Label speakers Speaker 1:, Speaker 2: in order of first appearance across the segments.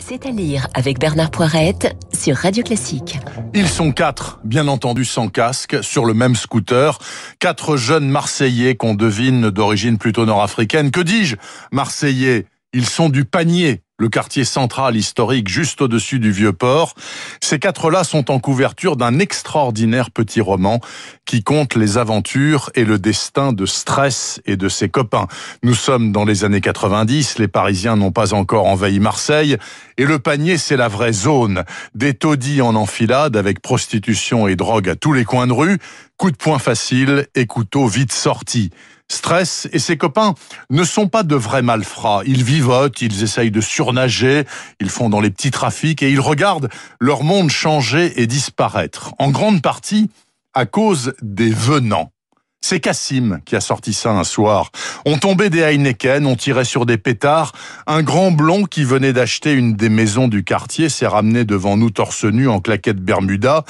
Speaker 1: C'est à lire avec Bernard Poirette sur Radio Classique.
Speaker 2: Ils sont 4, bien entendu sans casque, sur le même scooter. 4 jeunes Marseillais qu'on devine d'origine plutôt nord-africaine. Que dis-je, Marseillais? Ils sont du Panier, le quartier central historique juste au-dessus du Vieux-Port. Ces 4-là sont en couverture d'un extraordinaire petit roman qui conte les aventures et le destin de Stress et de ses copains. Nous sommes dans les années 90, les Parisiens n'ont pas encore envahi Marseille, et le Panier, c'est la vraie zone. Des taudis en enfilade avec prostitution et drogue à tous les coins de rue, coups de poing faciles et couteaux vite sortis. Stress et ses copains ne sont pas de vrais malfrats. Ils vivotent, ils essayent de surnager, ils font dans les petits trafics et ils regardent leur monde changer et disparaître. En grande partie à cause des venants. C'est Cassim qui a sorti ça un soir. On tombait des Heineken, on tirait sur des pétards. Un grand blond qui venait d'acheter une des maisons du quartier s'est ramené devant nous torse nu en claquette Bermuda.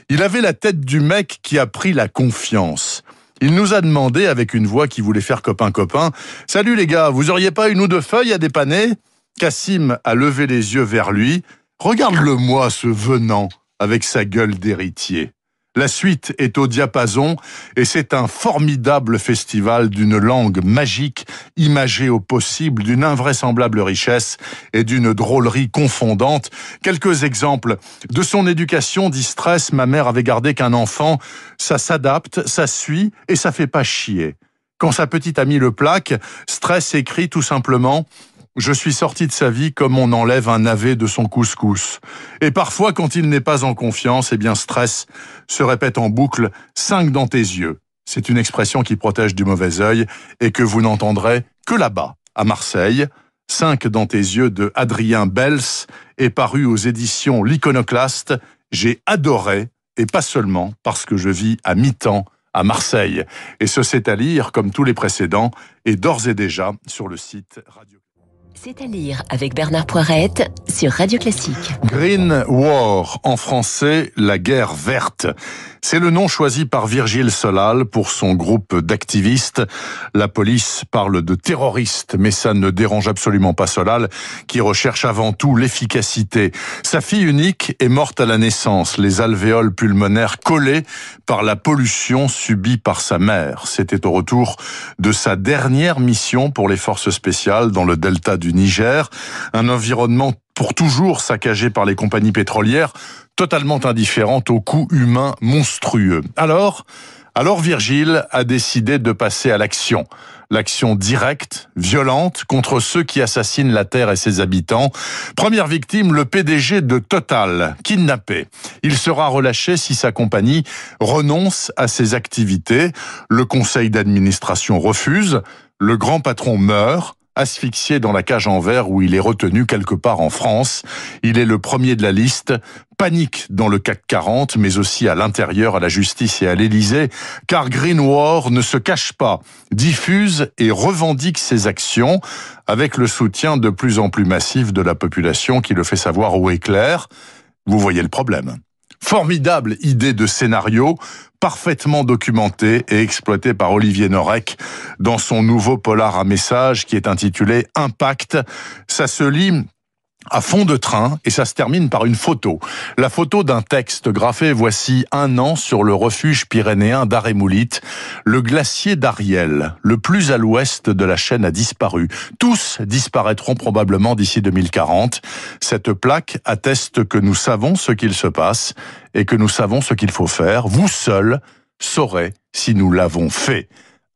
Speaker 2: Il avait la tête du mec qui a pris la confiance. Il nous a demandé, avec une voix qui voulait faire copain-copain, « Salut les gars, vous auriez pas une ou deux feuilles à dépanner ?» Cassim a levé les yeux vers lui. « Regarde-le-moi, ce venant, avec sa gueule d'héritier. » La suite est au diapason et c'est un formidable festival d'une langue magique, imagée au possible, d'une invraisemblable richesse et d'une drôlerie confondante. Quelques exemples. De son éducation, dit Stress, ma mère avait gardé qu'un enfant, ça s'adapte, ça suit et ça fait pas chier. Quand sa petite amie le plaque, Stress écrit tout simplement « Je suis sorti de sa vie comme on enlève un navet de son couscous. » Et parfois, quand il n'est pas en confiance, eh bien Stress se répète en boucle « 5 dans tes yeux ». C'est une expression qui protège du mauvais œil et que vous n'entendrez que là-bas, à Marseille. 5 dans tes yeux de Adrien Bels est paru aux éditions L'Iconoclaste. J'ai adoré, et pas seulement parce que je vis à mi-temps à Marseille. Et ce C'est à lire, comme tous les précédents, est d'ores et déjà sur le site Radio.
Speaker 1: C'est à lire avec Bernard Poirette sur Radio Classique.
Speaker 2: Green War, en français, la guerre verte. C'est le nom choisi par Virgile Solal pour son groupe d'activistes. La police parle de terroristes, mais ça ne dérange absolument pas Solal, qui recherche avant tout l'efficacité. Sa fille unique est morte à la naissance, les alvéoles pulmonaires collées par la pollution subie par sa mère. C'était au retour de sa dernière mission pour les forces spéciales dans le delta du Niger, un environnement pour toujours saccagé par les compagnies pétrolières, totalement indifférente aux coûts humains monstrueux. Alors Virgile a décidé de passer à l'action. L'action directe, violente, contre ceux qui assassinent la Terre et ses habitants. Première victime, le PDG de Total, kidnappé. Il sera relâché si sa compagnie renonce à ses activités. Le conseil d'administration refuse. Le grand patron meurt, asphyxié dans la cage en verre où il est retenu quelque part en France. Il est le premier de la liste. Panique dans le CAC 40, mais aussi à l'intérieur, à la justice et à l'Élysée, car Green War ne se cache pas, diffuse et revendique ses actions avec le soutien de plus en plus massif de la population qui le fait savoir haut et clair. Vous voyez le problème. Formidable idée de scénario, parfaitement documentée et exploitée par Olivier Norek dans son nouveau polar à message qui est intitulé Impact. Ça se lit à fond de train et ça se termine par une photo. La photo d'un texte graffé voici 1 an sur le refuge pyrénéen d'Arémoulite. Le glacier d'Ariel, le plus à l'ouest de la chaîne, a disparu. Tous disparaîtront probablement d'ici 2040. Cette plaque atteste que nous savons ce qu'il se passe et que nous savons ce qu'il faut faire. Vous seuls saurez si nous l'avons fait.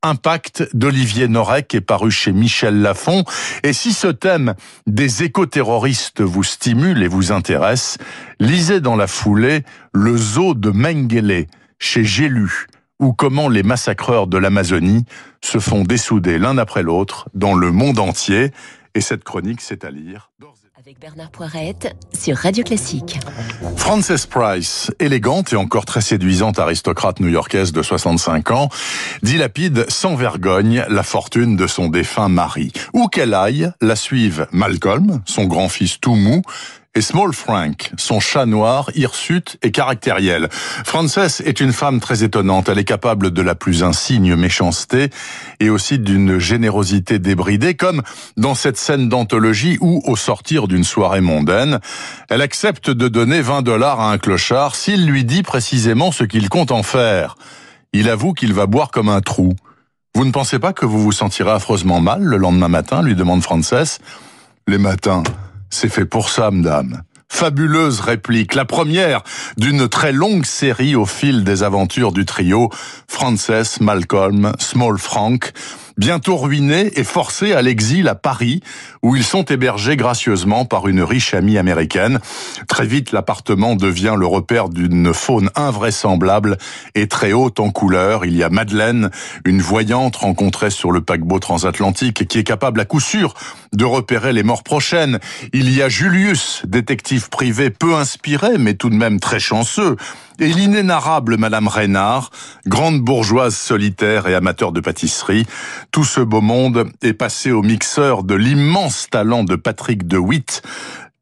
Speaker 2: Impact d'Olivier Norek est paru chez Michel Lafon. Et si ce thème des éco-terroristes vous stimule et vous intéresse, lisez dans la foulée Le zoo de Mengele chez J'ai lu, ou comment les massacreurs de l'Amazonie se font dessouder l'un après l'autre dans le monde entier. Et cette chronique, c'est à lire
Speaker 1: avec Bernard Poirette sur Radio Classique.
Speaker 2: Frances Price, élégante et encore très séduisante aristocrate new-yorkaise de 65 ans, dilapide sans vergogne la fortune de son défunt mari. Où qu'elle aille, la suivent Malcolm, son grand-fils tout mou, et Small Frank, son chat noir, hirsute et caractériel. Frances est une femme très étonnante. Elle est capable de la plus insigne méchanceté et aussi d'une générosité débridée, comme dans cette scène d'anthologie où, au sortir d'une soirée mondaine, elle accepte de donner $20 à un clochard s'il lui dit précisément ce qu'il compte en faire. Il avoue qu'il va boire comme un trou. Vous ne pensez pas que vous vous sentirez affreusement mal le lendemain matin, lui demande Frances. Les matins, c'est fait pour ça, madame. Fabuleuse réplique, la première d'une très longue série au fil des aventures du trio Frances, Malcolm, Small Frank, bientôt ruinés et forcés à l'exil à Paris, où ils sont hébergés gracieusement par une riche amie américaine. Très vite, l'appartement devient le repère d'une faune invraisemblable et très haute en couleur. Il y a Madeleine, une voyante rencontrée sur le paquebot transatlantique et qui est capable à coup sûr de repérer les morts prochaines. Il y a Julius, détective privé peu inspiré, mais tout de même très chanceux. Et l'inénarrable Madame Reynard, grande bourgeoise solitaire et amateur de pâtisserie. Tout ce beau monde est passé au mixeur de l'immense talent de Patrick DeWitt,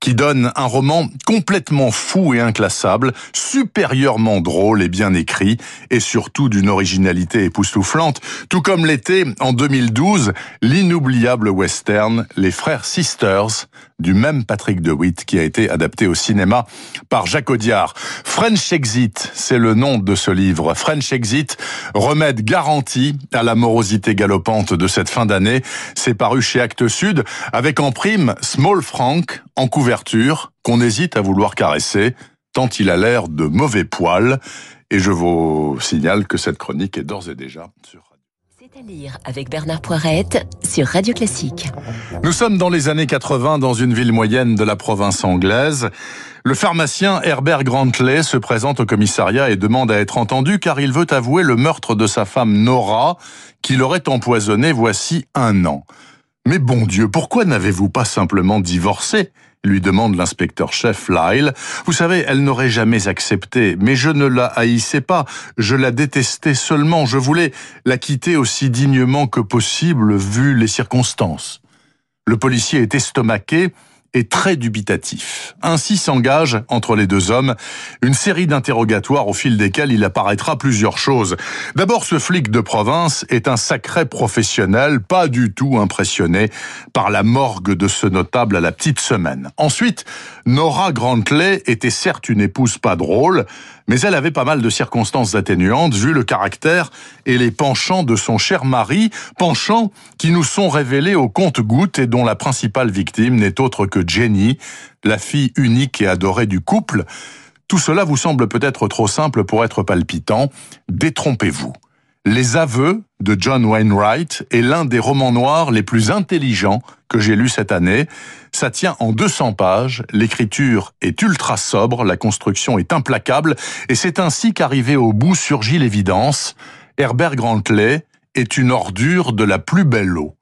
Speaker 2: qui donne un roman complètement fou et inclassable, supérieurement drôle et bien écrit, et surtout d'une originalité époustouflante, tout comme l'était en 2012 l'inoubliable western Les Frères Sisters, du même Patrick DeWitt, qui a été adapté au cinéma par Jacques Audiard. French Exit, c'est le nom de ce livre. French Exit, remède garanti à la morosité galopante de cette fin d'année. C'est paru chez Actes Sud, avec en prime Small Frank, en couverture, qu'on hésite à vouloir caresser, tant il a l'air de mauvais poil. Et je vous signale que cette chronique est d'ores et déjà sur Radio.
Speaker 1: C'est à lire avec Bernard Poirette sur Radio Classique.
Speaker 2: Nous sommes dans les années 80 dans une ville moyenne de la province anglaise. Le pharmacien Herbert Grantley se présente au commissariat et demande à être entendu car il veut avouer le meurtre de sa femme Nora, qui l'aurait empoisonnée voici 1 an. Mais bon Dieu, pourquoi n'avez-vous pas simplement divorcé ? Lui demande l'inspecteur-chef Lyle. Vous savez, elle n'aurait jamais accepté, mais je ne la haïssais pas, je la détestais seulement, je voulais la quitter aussi dignement que possible vu les circonstances. Le policier est estomaqué et très dubitatif. Ainsi s'engage, entre les deux hommes, une série d'interrogatoires au fil desquels il apparaîtra plusieurs choses. D'abord, ce flic de province est un sacré professionnel, pas du tout impressionné par la morgue de ce notable à la petite semaine. Ensuite, Nora Grantley était certes une épouse pas drôle, mais elle avait pas mal de circonstances atténuantes vu le caractère et les penchants de son cher mari, penchants qui nous sont révélés au compte-gouttes et dont la principale victime n'est autre que Jenny, la fille unique et adorée du couple. Tout cela vous semble peut-être trop simple pour être palpitant. Détrompez-vous. Les aveux de John Wainwright est l'un des romans noirs les plus intelligents que j'ai lus cette année. Ça tient en 200 pages, l'écriture est ultra sobre, la construction est implacable, et c'est ainsi qu'arrivé au bout surgit l'évidence. Herbert Grantley est une ordure de la plus belle eau.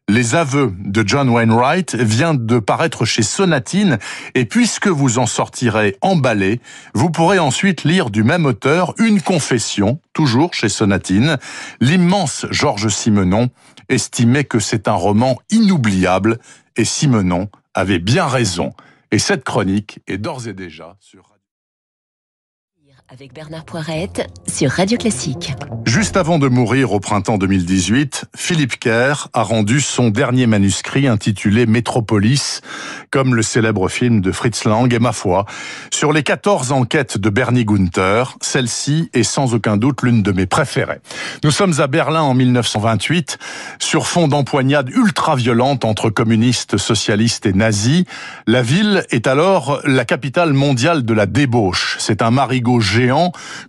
Speaker 2: Les aveux de John Wainwright viennent de paraître chez Sonatine, et puisque vous en sortirez emballé, vous pourrez ensuite lire du même auteur une confession, toujours chez Sonatine. L'immense Georges Simenon estimait que c'est un roman inoubliable, et Simenon avait bien raison. Et cette chronique est d'ores et déjà sur
Speaker 1: avec Bernard Poirette sur Radio Classique.
Speaker 2: Juste avant de mourir au printemps 2018, Philip Kerr a rendu son dernier manuscrit intitulé Métropolis, comme le célèbre film de Fritz Lang, et ma foi, sur les 14 enquêtes de Bernie Gunther, celle-ci est sans aucun doute l'une de mes préférées. Nous sommes à Berlin en 1928, sur fond d'empoignade ultra-violente entre communistes, socialistes et nazis. La ville est alors la capitale mondiale de la débauche. C'est un marigot géant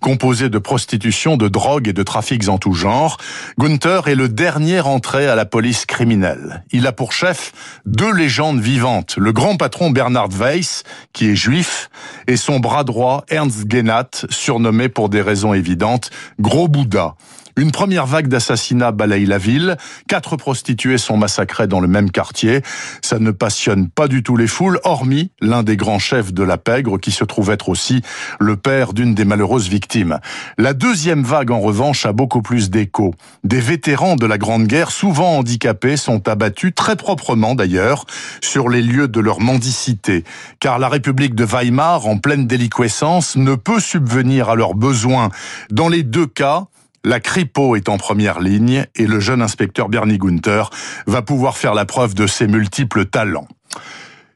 Speaker 2: composé de prostitution, de drogue et de trafics en tout genre. Gunther est le dernier entré à la police criminelle. Il a pour chef 2 légendes vivantes, le grand patron Bernhard Weiss, qui est juif, et son bras droit Ernst Gennat, surnommé pour des raisons évidentes Gros Bouddha. Une première vague d'assassinats balaye la ville. 4 prostituées sont massacrées dans le même quartier. Ça ne passionne pas du tout les foules, hormis l'un des grands chefs de la pègre, qui se trouve être aussi le père d'une des malheureuses victimes. La deuxième vague, en revanche, a beaucoup plus d'écho. Des vétérans de la Grande Guerre, souvent handicapés, sont abattus, très proprement d'ailleurs, sur les lieux de leur mendicité. Car la République de Weimar, en pleine déliquescence, ne peut subvenir à leurs besoins. Dans les deux cas, la Kripo est en première ligne et le jeune inspecteur Bernie Gunther va pouvoir faire la preuve de ses multiples talents.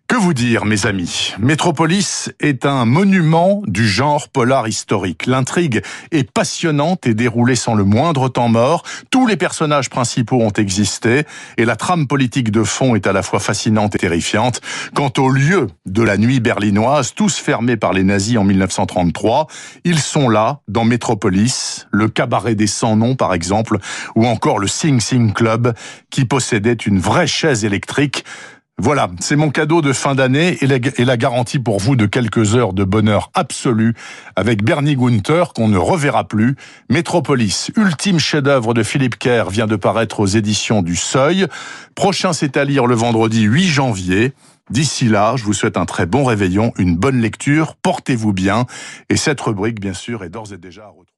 Speaker 2: Que vous dire, mes amis? Metropolis est un monument du genre polar historique. L'intrigue est passionnante et déroulée sans le moindre temps mort. Tous les personnages principaux ont existé et la trame politique de fond est à la fois fascinante et terrifiante. Quant au lieu de la nuit berlinoise, tous fermés par les nazis en 1933, ils sont là, dans Metropolis, le cabaret des 100 noms par exemple, ou encore le Sing Sing Club, qui possédait une vraie chaise électrique. Voilà, c'est mon cadeau de fin d'année et la garantie pour vous de quelques heures de bonheur absolu avec Bernie Gunther qu'on ne reverra plus. Metropolis, ultime chef-d'œuvre de Philippe Kerr, vient de paraître aux éditions du Seuil. Prochain, c'est à lire le vendredi 8 janvier. D'ici là, je vous souhaite un très bon réveillon, une bonne lecture, portez-vous bien. Et cette rubrique, bien sûr, est d'ores et déjà à retrouver.